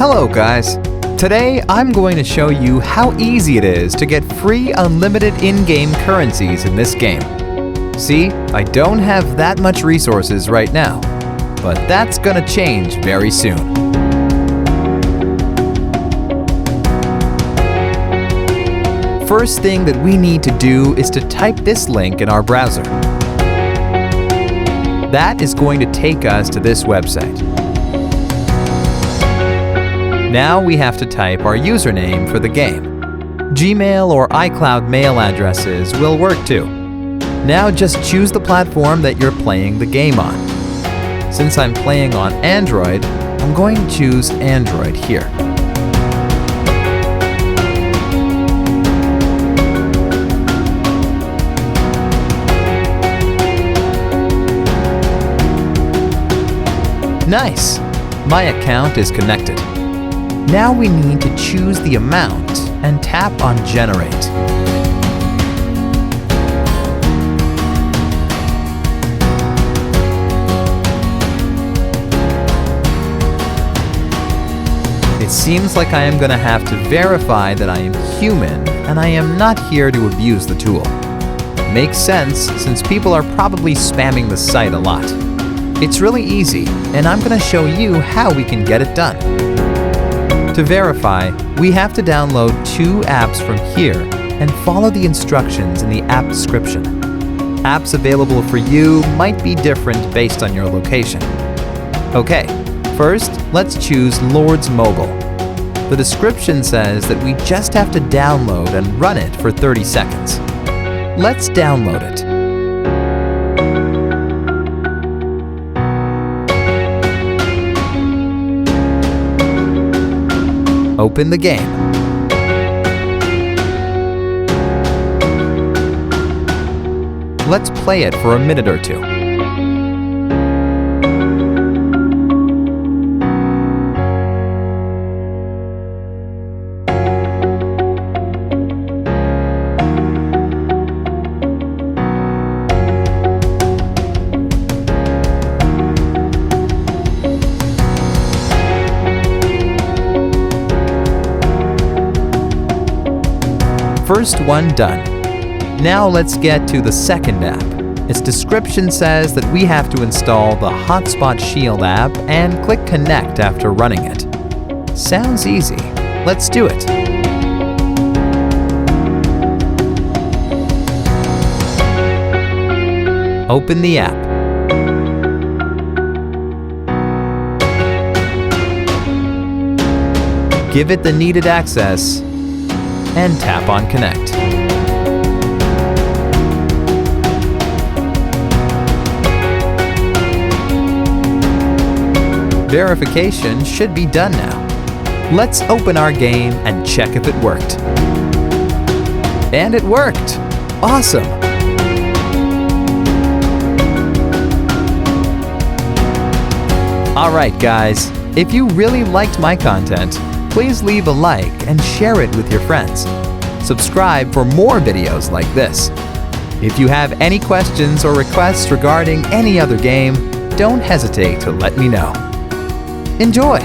Hello guys! Today I'm going to show you how easy it is to get free unlimited in-game currencies in this game. See, I don't have that much resources right now, but that's gonna change very soon. First thing that we need to do is to type this link in our browser. That is going to take us to this website. Now we have to type our username for the game. Gmail or iCloud mail addresses will work too. Now just choose the platform that you're playing the game on. Since I'm playing on Android, I'm going to choose Android here. Nice! My account is connected. Now we need to choose the amount and tap on Generate. It seems like I am going to have to verify that I am human and I am not here to abuse the tool. Makes sense since people are probably spamming the site a lot. It's really easy, and I'm going to show you how we can get it done. To verify, we have to download 2 apps from here and follow the instructions in the app description. Apps available for you might be different based on your location. Okay, first, let's choose Lord's Mobile. The description says that we just have to download and run it for 30 seconds. Let's download it. Open the game. Let's play it for a minute or two. First one done. Now let's get to the second app. Its description says that we have to install the Hotspot Shield app and click Connect after running it. Sounds easy. Let's do it. Open the app. Give it the needed access and tap on Connect. Verification should be done now. Let's open our game and check if it worked. And it worked! Awesome! Alright guys, if you really liked my content, please leave a like and share it with your friends. Subscribe for more videos like this. If you have any questions or requests regarding any other game, don't hesitate to let me know. Enjoy!